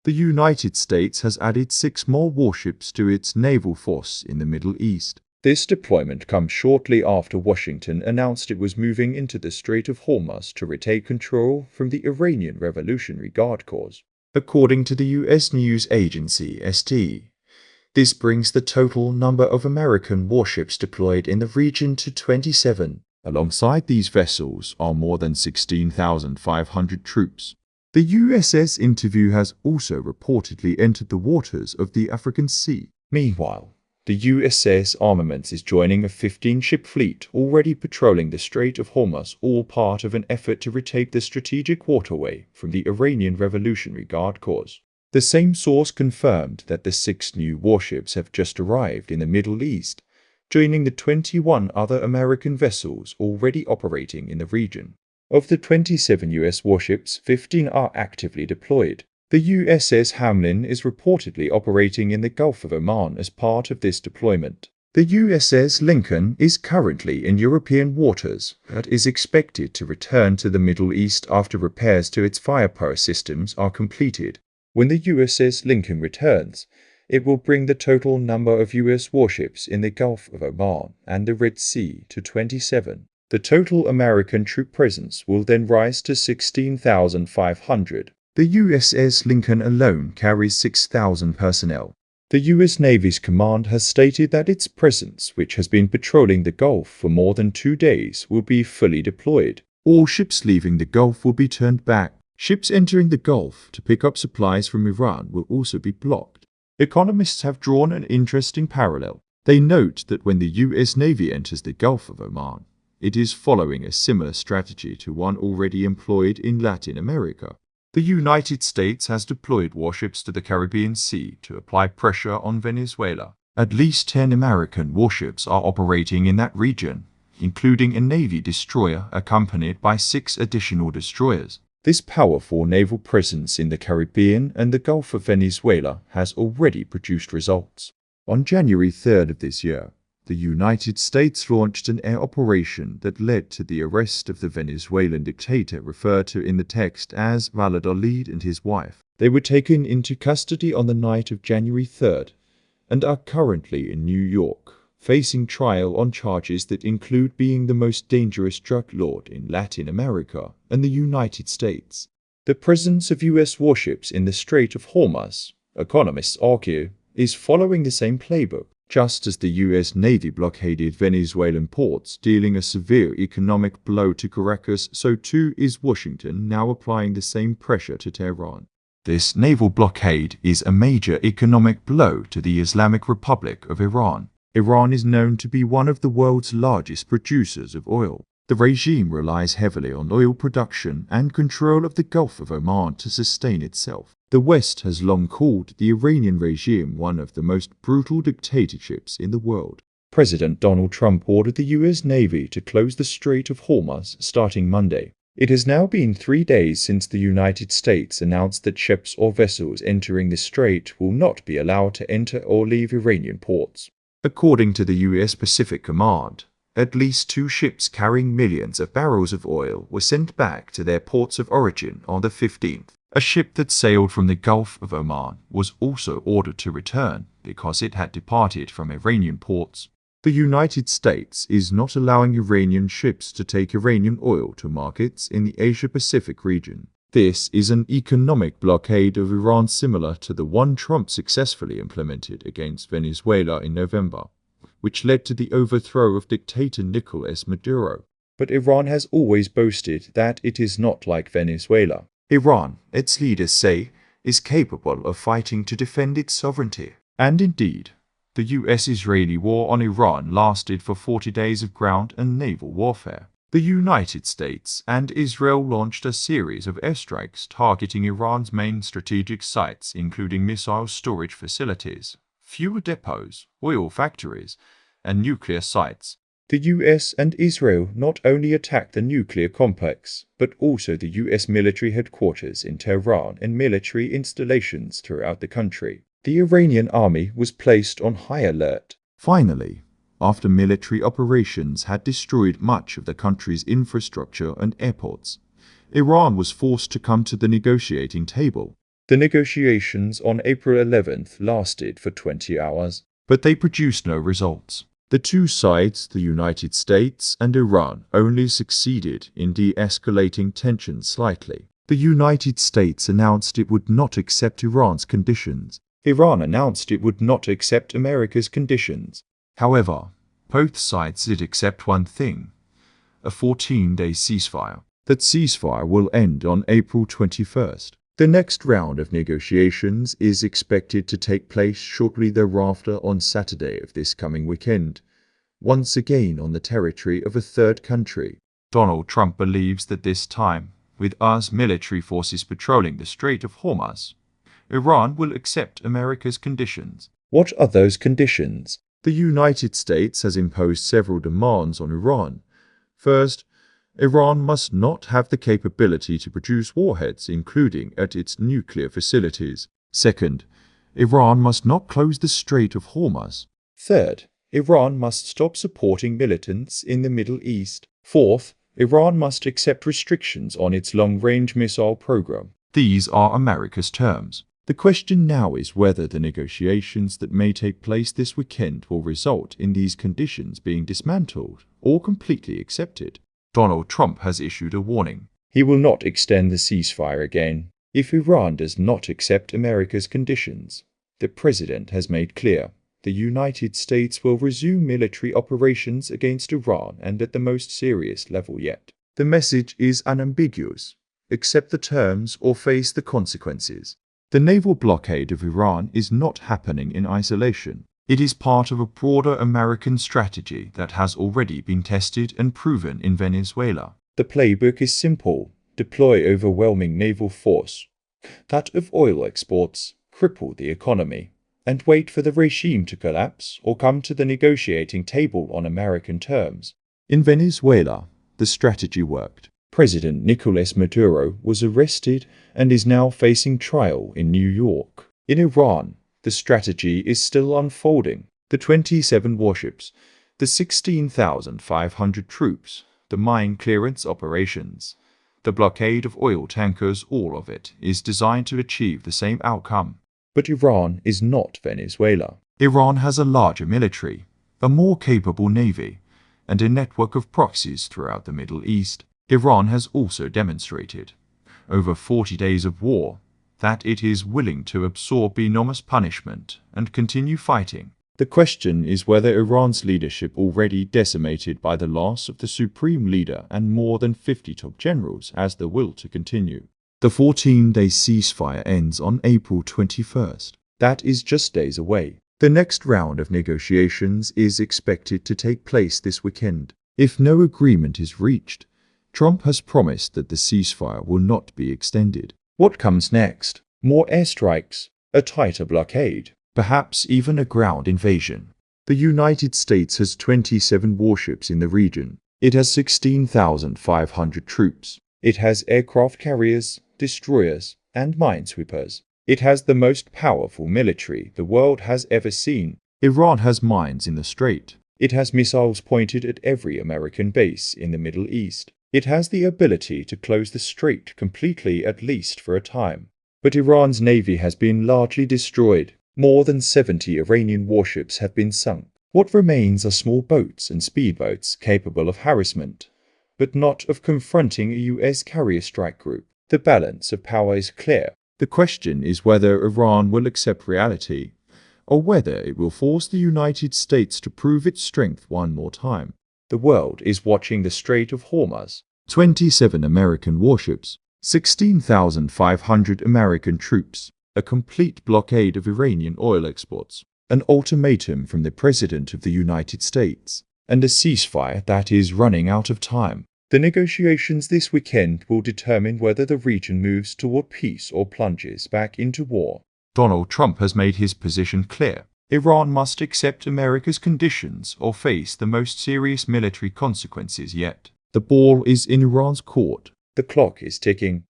The United States has added 6 more warships to its naval force in the Middle East. This deployment comes shortly after Washington announced it was moving into the Strait of Hormuz to retake control from the Iranian Revolutionary Guard Corps. According to the U.S. news agency ST, this brings the total number of American warships deployed in the region to 27. Alongside these vessels are more than 16,500 troops. The USS Interview has also reportedly entered the waters of the African Sea. Meanwhile, the USS Armaments is joining a 15-ship fleet already patrolling the Strait of Hormuz, all part of an effort to retake the strategic waterway from the Iranian Revolutionary Guard Corps. The same source confirmed that the 6 new warships have just arrived in the Middle East, joining the 21 other American vessels already operating in the region. Of the 27 U.S. warships, 15 are actively deployed. The USS Hamlin is reportedly operating in the Gulf of Oman as part of this deployment. The USS Lincoln is currently in European waters, but is expected to return to the Middle East after repairs to its firepower systems are completed. When the USS Lincoln returns, it will bring the total number of U.S. warships in the Gulf of Oman and the Red Sea to 27. The total American troop presence will then rise to 16,500. The USS Lincoln alone carries 6,000 personnel. The U.S. Navy's command has stated that its presence, which has been patrolling the Gulf for more than 2 days, will be fully deployed. All ships leaving the Gulf will be turned back. Ships entering the Gulf to pick up supplies from Iran will also be blocked. Economists have drawn an interesting parallel. They note that when the U.S. Navy enters the Gulf of Oman, it is following a similar strategy to one already employed in Latin America. The United States has deployed warships to the Caribbean Sea to apply pressure on Venezuela. At least 10 American warships are operating in that region, including a Navy destroyer accompanied by 6 additional destroyers. This powerful naval presence in the Caribbean and the Gulf of Venezuela has already produced results. On January 3rd of this year, the United States launched an air operation that led to the arrest of the Venezuelan dictator referred to in the text as Valladolid and his wife. They were taken into custody on the night of January 3rd and are currently in New York, facing trial on charges that include being the most dangerous drug lord in Latin America and the United States. The presence of U.S. warships in the Strait of Hormuz, economists argue, is following the same playbook. Just as the U.S. Navy blockaded Venezuelan ports, dealing a severe economic blow to Caracas, so too is Washington now applying the same pressure to Tehran. This naval blockade is a major economic blow to the Islamic Republic of Iran. Iran is known to be one of the world's largest producers of oil. The regime relies heavily on oil production and control of the Gulf of Oman to sustain itself. The West has long called the Iranian regime one of the most brutal dictatorships in the world. President Donald Trump ordered the U.S. Navy to close the Strait of Hormuz starting Monday. It has now been 3 days since the United States announced that ships or vessels entering the strait will not be allowed to enter or leave Iranian ports. According to the U.S. Pacific Command, at least 2 ships carrying millions of barrels of oil were sent back to their ports of origin on the 15th. A ship that sailed from the Gulf of Oman was also ordered to return because it had departed from Iranian ports. The United States is not allowing Iranian ships to take Iranian oil to markets in the Asia-Pacific region. This is an economic blockade of Iran similar to the one Trump successfully implemented against Venezuela in November, which led to the overthrow of dictator Nicolas Maduro. But Iran has always boasted that it is not like Venezuela. Iran, its leaders say, is capable of fighting to defend its sovereignty. And indeed, the US-Israeli war on Iran lasted for 40 days of ground and naval warfare. The United States and Israel launched a series of airstrikes targeting Iran's main strategic sites, including missile storage facilities, fuel depots, oil factories, and nuclear sites. The US and Israel not only attacked the nuclear complex, but also the US military headquarters in Tehran and military installations throughout the country. The Iranian army was placed on high alert. Finally, after military operations had destroyed much of the country's infrastructure and airports, Iran was forced to come to the negotiating table. The negotiations on April 11th lasted for 20 hours, but they produced no results. The two sides, the United States and Iran, only succeeded in de-escalating tensions slightly. The United States announced it would not accept Iran's conditions. Iran announced it would not accept America's conditions. However, both sides did accept one thing: a 14-day ceasefire. That ceasefire will end on April 21st. The next round of negotiations is expected to take place shortly thereafter on Saturday of this coming weekend, once again on the territory of a third country. Donald Trump believes that this time, with US military forces patrolling the Strait of Hormuz, Iran will accept America's conditions. What are those conditions? The United States has imposed several demands on Iran. First, Iran must not have the capability to produce warheads, including at its nuclear facilities. Second, Iran must not close the Strait of Hormuz. Third, Iran must stop supporting militants in the Middle East. Fourth, Iran must accept restrictions on its long-range missile program. These are America's terms. The question now is whether the negotiations that may take place this weekend will result in these conditions being dismantled or completely accepted. Donald Trump has issued a warning. He will not extend the ceasefire again if Iran does not accept America's conditions. The president has made clear the United States will resume military operations against Iran, and at the most serious level yet. The message is unambiguous: accept the terms or face the consequences. The naval blockade of Iran is not happening in isolation. It is part of a broader American strategy that has already been tested and proven in Venezuela. The playbook is simple: deploy overwhelming naval force, that of oil exports, cripple the economy, and wait for the regime to collapse or come to the negotiating table on American terms. In Venezuela, the strategy worked. President Nicolas Maduro was arrested and is now facing trial in New York. In Iran, the strategy is still unfolding. The 27 warships, the 16,500 troops, the mine clearance operations, the blockade of oil tankers, all of it is designed to achieve the same outcome. But Iran is not Venezuela. Iran has a larger military, a more capable navy, and a network of proxies throughout the Middle East. Iran has also demonstrated, over 40 days of war, that it is willing to absorb enormous punishment and continue fighting. The question is whether Iran's leadership, already decimated by the loss of the supreme leader and more than 50 top generals, has the will to continue. The 14-day ceasefire ends on April 21st. That is just days away. The next round of negotiations is expected to take place this weekend. If no agreement is reached, Trump has promised that the ceasefire will not be extended. What comes next? More airstrikes? A tighter blockade? Perhaps even a ground invasion? The United States has 27 warships in the region. It has 16,500 troops. It has aircraft carriers, destroyers, and minesweepers. It has the most powerful military the world has ever seen. Iran has mines in the strait. It has missiles pointed at every American base in the Middle East. It has the ability to close the strait completely, at least for a time. But Iran's navy has been largely destroyed. More than 70 Iranian warships have been sunk. What remains are small boats and speedboats capable of harassment, but not of confronting a US carrier strike group. The balance of power is clear. The question is whether Iran will accept reality, or whether it will force the United States to prove its strength one more time. The world is watching the Strait of Hormuz. 27 American warships, 16,500 American troops, a complete blockade of Iranian oil exports, an ultimatum from the President of the United States, and a ceasefire that is running out of time. The negotiations this weekend will determine whether the region moves toward peace or plunges back into war. Donald Trump has made his position clear. Iran must accept America's conditions or face the most serious military consequences yet. The ball is in Iran's court. The clock is ticking.